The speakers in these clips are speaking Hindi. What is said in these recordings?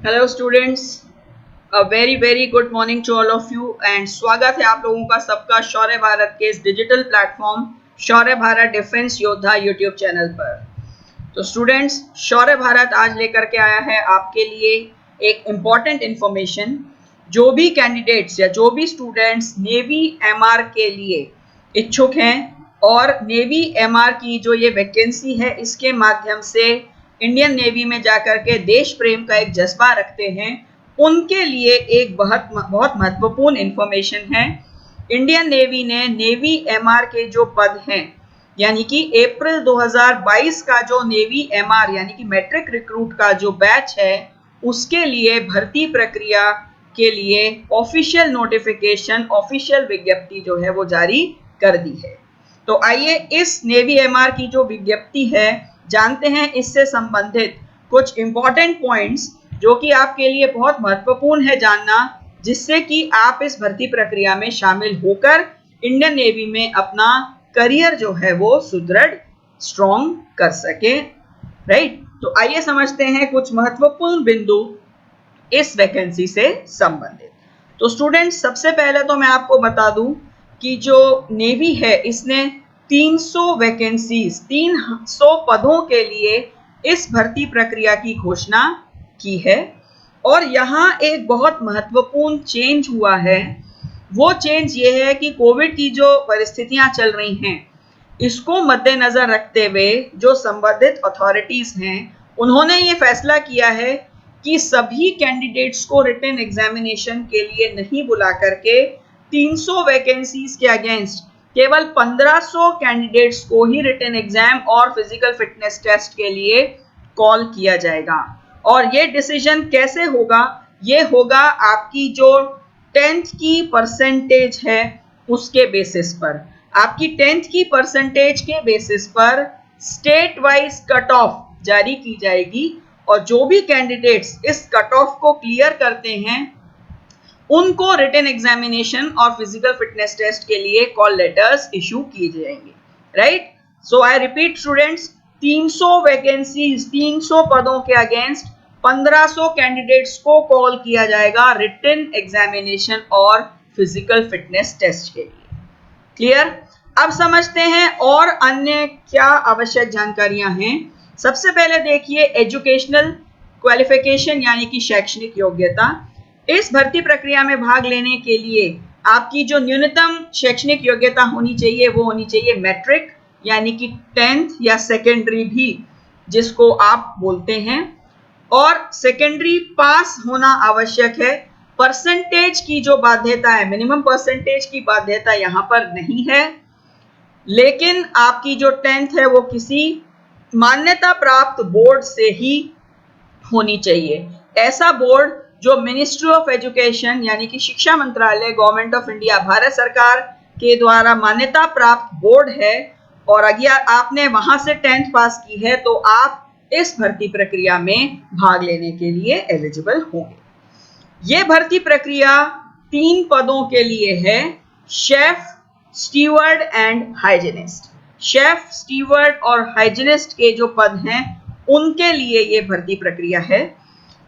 Hello students, a very very good morning to all of you and स्वागत है आप लोगों का सबका शौर्य भारत के इस डिजिटल प्लेटफॉर्म शौर्य भारत डिफेंस योद्धा यूट्यूब चैनल पर। तो स्टूडेंट्स, शौर्य भारत आज लेकर के आया है आपके लिए एक इम्पॉर्टेंट इंफॉर्मेशन। जो भी कैंडिडेट्स या जो भी स्टूडेंट्स नेवी एमआर के लिए इच्छुक हैं और नेवी एमआर की जो ये वैकेंसी है इसके माध्यम से इंडियन नेवी में जाकर के देश प्रेम का एक जज्बा रखते हैं, उनके लिए एक बहुत महत्वपूर्ण इंफॉर्मेशन है। इंडियन नेवी ने नेवी एमआर के जो पद हैं यानी कि अप्रैल 2022 का जो नेवी एमआर यानी कि मैट्रिक रिक्रूट का जो बैच है उसके लिए भर्ती प्रक्रिया के लिए ऑफिशियल नोटिफिकेशन, ऑफिशियल विज्ञप्ति जो है वो जारी कर दी है। तो आइए इस नेवी एमआर की जो विज्ञप्ति है जानते हैं, इससे संबंधित कुछ इंपॉर्टेंट पॉइंट्स जो कि आपके लिए बहुत महत्वपूर्ण है जानना, जिससे कि आप इस भर्ती प्रक्रिया में शामिल होकर इंडियन नेवी में अपना करियर जो है वो सुदृढ़ स्ट्रॉन्ग कर सके। राइट, तो आइए समझते हैं कुछ महत्वपूर्ण बिंदु इस वैकेंसी से संबंधित। तो स्टूडेंट्स, सबसे पहले तो मैं आपको बता दूं कि जो नेवी है इसने 300 वैकेंसीज 300 पदों के लिए इस भर्ती प्रक्रिया की घोषणा की है। और यहाँ एक बहुत महत्वपूर्ण चेंज हुआ है। वो चेंज ये है कि कोविड की जो परिस्थितियां चल रही हैं इसको मद्देनजर रखते हुए जो संबंधित अथॉरिटीज हैं उन्होंने ये फैसला किया है कि सभी कैंडिडेट्स को रिटन एग्जामिनेशन के लिए नहीं बुला करके 300 वैकेंसीज के अगेंस्ट केवल 1500 कैंडिडेट्स को ही रिटन एग्जाम और फिजिकल फिटनेस टेस्ट के लिए कॉल किया जाएगा। और ये डिसीजन कैसे होगा? ये होगा आपकी जो 10th की परसेंटेज है उसके बेसिस पर। आपकी 10th की परसेंटेज के बेसिस पर स्टेट वाइज कट ऑफ जारी की जाएगी और जो भी कैंडिडेट्स इस कट ऑफ को क्लियर करते हैं उनको रिटन एग्जामिनेशन और फिजिकल फिटनेस टेस्ट के लिए कॉल लेटर्स इशू किए जाएंगे। Right, so I repeat students, 300 vacancies 300 पदों के अगेंस्ट 1500 कैंडिडेट्स को कॉल किया जाएगा रिटन एग्जामिनेशन और फिजिकल फिटनेस टेस्ट के लिए। क्लियर? अब समझते हैं और अन्य क्या आवश्यक जानकारियां हैं। सबसे पहले देखिए एजुकेशनल क्वालिफिकेशन यानी कि शैक्षणिक योग्यता। इस भर्ती प्रक्रिया में भाग लेने के लिए आपकी जो न्यूनतम शैक्षणिक योग्यता होनी चाहिए वो होनी चाहिए मैट्रिक यानी कि 10th या सेकेंडरी भी जिसको आप बोलते हैं, और सेकेंडरी पास होना आवश्यक है। परसेंटेज की जो बाध्यता है, मिनिमम परसेंटेज की बाध्यता यहाँ पर नहीं है, लेकिन आपकी जो 10th है वो किसी मान्यता प्राप्त बोर्ड से ही होनी चाहिए। ऐसा बोर्ड जो मिनिस्ट्री ऑफ एजुकेशन यानी कि शिक्षा मंत्रालय, गवर्नमेंट ऑफ इंडिया, भारत सरकार के द्वारा मान्यता प्राप्त बोर्ड है और अगर आपने वहां से 10th पास की है तो आप इस भर्ती प्रक्रिया में भाग लेने के लिए एलिजिबल होंगे। ये भर्ती प्रक्रिया 3 पदों के लिए है, chef, steward and hygienist. Chef, steward और हाइजीनिस्ट के जो पद हैं उनके लिए ये भर्ती प्रक्रिया है।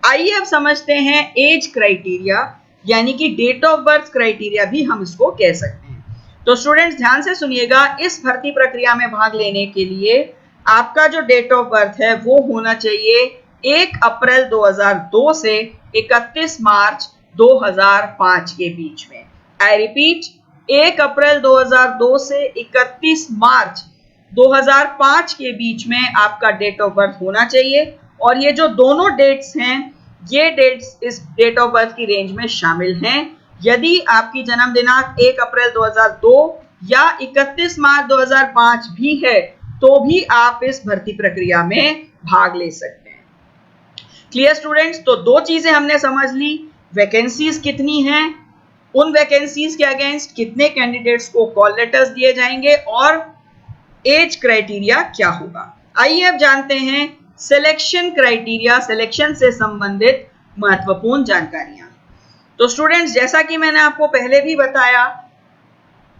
आइए अब समझते हैं एज क्राइटेरिया यानी कि डेट ऑफ बर्थ क्राइटेरिया भी हम इसको कह सकते हैं। तो स्टूडेंट्स ध्यान से सुनिएगा, इस भर्ती प्रक्रिया में भाग लेने के लिए आपका जो डेट ऑफ बर्थ है वो होना चाहिए 1 अप्रैल 2002 से 31 मार्च 2005 के बीच में। आई रिपीट, 1 अप्रैल 2002 से 31 मार्च 2005 के बीच में आपका डेट ऑफ बर्थ होना चाहिए। और ये जो दोनों डेट्स हैं ये डेट्स इस डेट ऑफ बर्थ की रेंज में शामिल हैं। यदि आपकी जन्म दिनांक 1 अप्रैल 2002 या 31 मार्च 2005 भी है तो भी आप इस भर्ती प्रक्रिया में भाग ले सकते हैं। Clear students? तो 2 चीजें हमने समझ ली, वैकेंसीज कितनी हैं, उन वैकेंसीज के अगेंस्ट कितने कैंडिडेट्स को कॉल लेटर्स दिए जाएंगे और एज क्राइटेरिया क्या होगा। आइए अब जानते हैं सिलेक्शन क्राइटेरिया, सिलेक्शन से संबंधित महत्वपूर्ण जानकारियां। तो स्टूडेंट्स, जैसा कि मैंने आपको पहले भी बताया,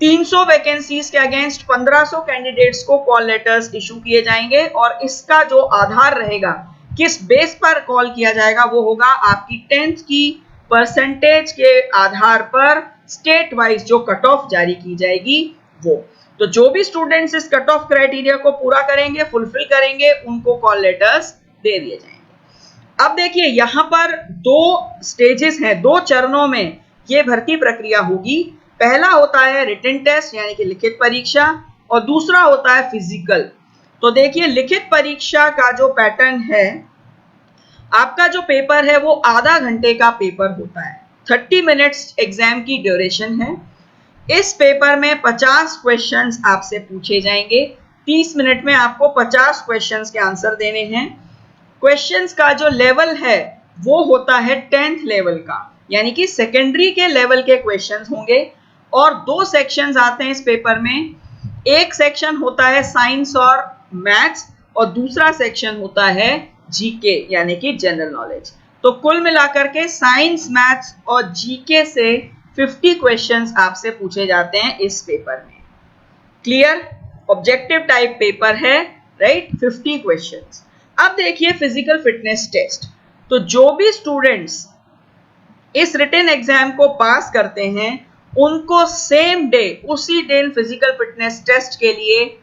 300 वैकेंसीज के अगेंस्ट 1500 कैंडिडेट्स को कॉल लेटर्स इशू किए जाएंगे और इसका जो आधार रहेगा किस बेस पर कॉल किया जाएगा, वो होगा आपकी 10th की परसेंटेज के आधार पर स्टेट वाइज जो कट ऑफ जारी की जाएगी वो। तो जो भी स्टूडेंट्स इस कट ऑफ क्राइटेरिया को पूरा करेंगे, फुलफिल करेंगे, उनको कॉल लेटर्स दे दिए जाएंगे। अब देखिए यहां पर दो स्टेजेस हैं, दो चरणों में ये भर्ती प्रक्रिया होगी। पहला होता है रिटन टेस्ट यानी कि लिखित परीक्षा, और दूसरा होता है फिजिकल। तो देखिए लिखित परीक्षा का जो पैटर्न है, आपका जो पेपर है वो आधा घंटे का पेपर होता है, 30 मिनट्स एग्जाम की ड्यूरेशन है। इस पेपर में 50 क्वेश्चंस आपसे पूछे जाएंगे, 30 मिनट में आपको 50 क्वेश्चंस के आंसर देने हैं। क्वेश्चंस का जो लेवल है वो होता है 10th लेवल का, यानी कि सेकेंडरी के लेवल के क्वेश्चंस होंगे। और दो सेक्शंस आते हैं इस पेपर में, एक सेक्शन होता है साइंस और मैथ्स, और दूसरा सेक्शन होता है जीके यानी कि जनरल नॉलेज। तो कुल मिलाकर के साइंस, मैथ्स और जीके से 50 क्वेश्चंस आपसे पूछे जाते हैं इस पेपर में। क्लियर? ऑब्जेक्टिव टाइप पेपर है, राइट? 50 क्वेश्चंस। अब देखिए फिजिकल फिटनेस टेस्ट। तो जो भी स्टूडेंट्स इस रिटन एग्जाम को पास करते हैं उनको सेम डे, उसी दिन फिजिकल फिटनेस टेस्ट के लिए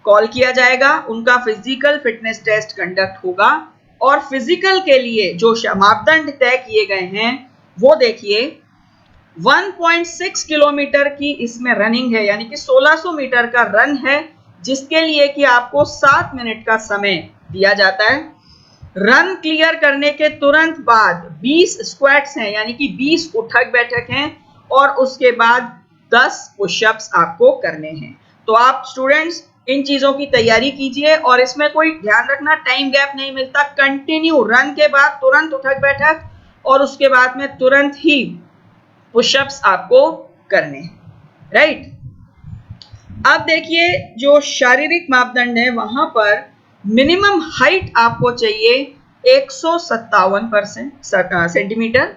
कॉल किया जाएगा, उनका फिजिकल फिटनेस टेस्ट कंडक्ट होगा। और फिजिकल के लिए जो मापदंड तय किए गए हैं वो देखिए, 1.6 किलोमीटर की इसमें रनिंग है, यानी कि 1600 मीटर का रन है, जिसके लिए कि आपको 7 मिनट का समय दिया जाता है। रन क्लियर करने के तुरंत बाद 20 स्क्वाट्स हैं, यानी कि 20 उठक बैठक हैं, और उसके बाद 10 पुशअप्स आपको करने हैं। तो आप स्टूडेंट्स इन चीजों की तैयारी कीजिए, और इसमें कोई ध्यान रखना टाइम गैप नहीं मिलता, कंटिन्यू रन के बाद तुरंत उठक बैठक, और उसके बाद में तुरंत ही पुशअप्स आपको करने हैं, राइट? अब देखिए जो शारीरिक मापदंड है, वहां पर मिनिमम हाइट आपको चाहिए 157 सेंटीमीटर।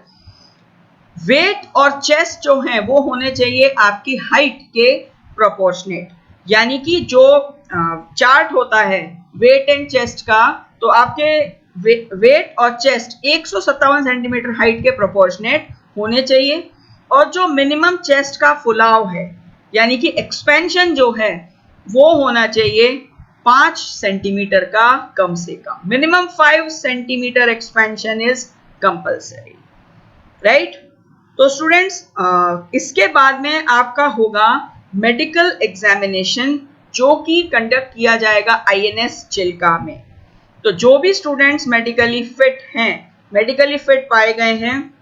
वेट और चेस्ट जो है वो होने चाहिए आपकी हाइट के प्रोपोर्शनेट, यानी कि जो चार्ट होता है वेट एंड चेस्ट का, तो आपके वेट और चेस्ट 157 सेंटीमीटर हाइट के प्रोपोर्शनेट होने चाहिए। और जो मिनिमम चेस्ट का फुलाव है, यानी कि एक्सपेंशन जो है, वो होना चाहिए 5 सेंटीमीटर का कम से कम। Minimum 5 centimetre expansion is compulsory, right? तो स्टूडेंट्स इसके बाद में आपका होगा मेडिकल एग्जामिनेशन, जो कि कंडक्ट किया जाएगा INS चिल्का में। तो जो भी स्टूडेंट्स मेडिकली फिट हैं, मेडिकली फिट पाए गए हैं,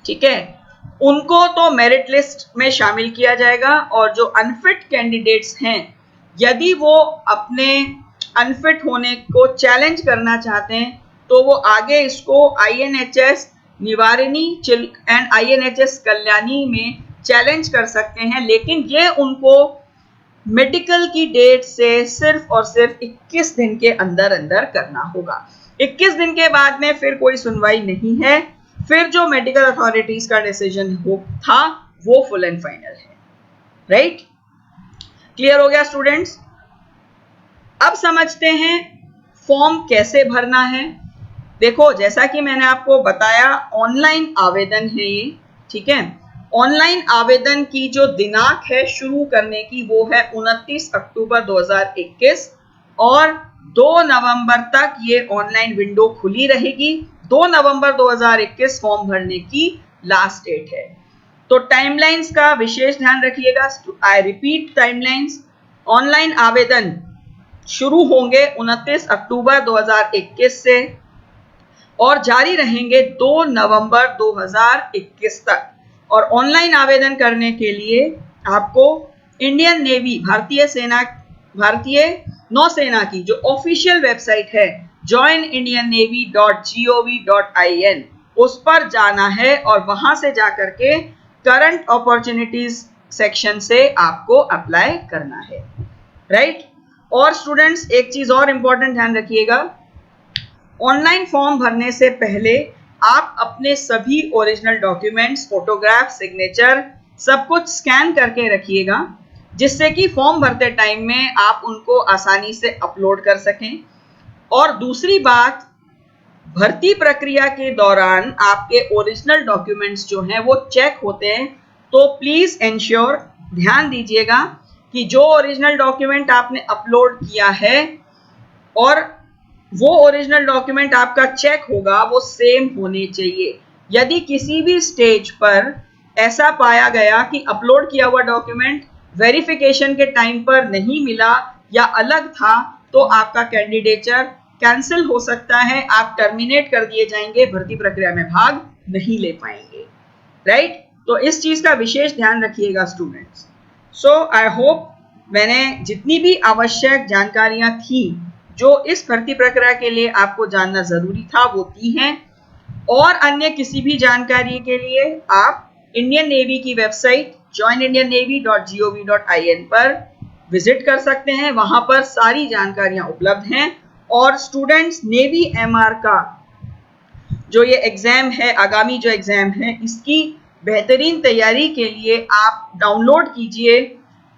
ठीक है, उनको तो मेरिट लिस्ट में शामिल किया जाएगा। और जो अनफिट कैंडिडेट्स हैं, यदि वो अपने अनफिट होने को चैलेंज करना चाहते हैं, तो वो आगे इसको INHS निवारिणी एंड INHS कल्याणी में चैलेंज कर सकते हैं। लेकिन ये उनको मेडिकल की डेट से सिर्फ और सिर्फ 21 दिन के अंदर अंदर करना होगा। 21 दिन के बाद में फिर कोई सुनवाई नहीं है, फिर जो मेडिकल अथॉरिटीज का डिसीजन था वो फुल एंड फाइनल है, राइट? क्लियर हो गया स्टूडेंट्स? अब समझते हैं फॉर्म कैसे भरना है। देखो जैसा कि मैंने आपको बताया, ऑनलाइन आवेदन है ये, ठीक है? ऑनलाइन आवेदन की जो दिनांक है शुरू करने की, वो है 29 अक्टूबर 2021, और 2 नवंबर तक ये ऑनलाइन विंडो खुली रहेगी। 2 नवंबर 2021 फॉर्म भरने की लास्ट डेट है। तो टाइमलाइंस का विशेष ध्यान रखिएगा। आई रिपीट टाइमलाइंस, ऑनलाइन आवेदन शुरू होंगे 29 अक्टूबर 2021 से और जारी रहेंगे 2 नवंबर 2021 तक। और ऑनलाइन आवेदन करने के लिए आपको इंडियन नेवी, भारतीय नौसेना की जो ऑफिशियल वेबसाइट है joinindiannavy.gov.in, उस पर जाना है, और वहां से जाकर के करंट अपॉर्चुनिटीज सेक्शन से आपको अप्लाई करना है, राइट? और स्टूडेंट्स एक चीज और इंपॉर्टेंट ध्यान रखिएगा, ऑनलाइन फॉर्म भरने से पहले आप अपने सभी ओरिजिनल डॉक्यूमेंट्स, फोटोग्राफ, सिग्नेचर सब कुछ स्कैन करके रखिएगा, जिससे कि फॉर्म भरते टाइम में आप उनको आसानी से अपलोड कर सकें। और दूसरी बात, भर्ती प्रक्रिया के दौरान आपके ओरिजिनल डॉक्यूमेंट्स जो हैं वो चेक होते हैं, तो प्लीज एंश्योर, ध्यान दीजिएगा कि जो ओरिजिनल डॉक्यूमेंट आपने अपलोड किया है और वो ओरिजिनल डॉक्यूमेंट आपका चेक होगा वो सेम होने चाहिए। यदि किसी भी स्टेज पर ऐसा पाया गया कि अपलोड किया हुआ डॉक्यूमेंट वेरिफिकेशन के टाइम पर नहीं मिला या अलग था, तो आपका कैंडिडेचर कैंसिल हो सकता है, आप टर्मिनेट कर दिए जाएंगे, भर्ती प्रक्रिया में भाग नहीं ले पाएंगे। राइट? तो इस चीज का विशेष ध्यान रखिएगा स्टूडेंट्स। सो आई होप मैंने जितनी भी आवश्यक जानकारियां थी जो इस भर्ती प्रक्रिया के लिए आपको जानना जरूरी था वो दी हैं। और अन्य किसी भी जानकारी के लिए आप इंडियन नेवी की वेबसाइट joinindiannavy.gov.in पर विजिट कर सकते हैं, वहां पर सारी जानकारियां उपलब्ध हैं। और स्टूडेंट्स, नेवी एमआर का जो ये एग्जाम है, आगामी जो एग्जाम है, इसकी बेहतरीन तैयारी के लिए आप डाउनलोड कीजिए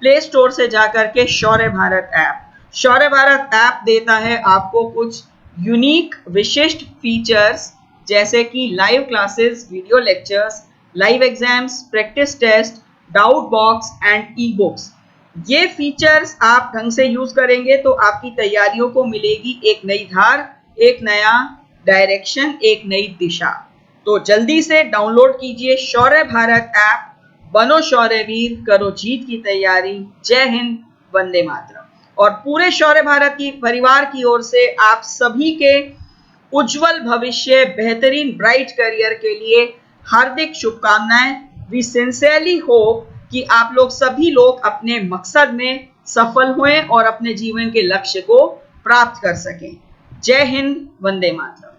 प्ले स्टोर से जाकर के शौर्य भारत ऐप। शौर्य भारत ऐप देता है आपको कुछ यूनिक विशिष्ट फीचर्स, जैसे कि live classes, video lectures, live exams, practice test, doubt box and e books. ये फीचर्स आप ढंग से यूज करेंगे तो आपकी तैयारियों को मिलेगी एक नई धार, एक नया डायरेक्शन, एक नई दिशा। तो जल्दी से डाउनलोड कीजिए शौर्य भारत ऐप, बनो शौर्यवीर, करो जीत की तैयारी। जय हिंद, वंदे मातरम। और पूरे शौर्य भारत की परिवार की ओर से आप सभी के उज्जवल भविष्य, बेहतरीन ब्राइट करियर के लिए हार्दिक शुभकामनाएं। वी सिंसियरली होप कि आप लोग सभी लोग अपने मकसद में सफल हुए और अपने जीवन के लक्ष्य को प्राप्त कर सकें। जय हिंद, वंदे मातरम।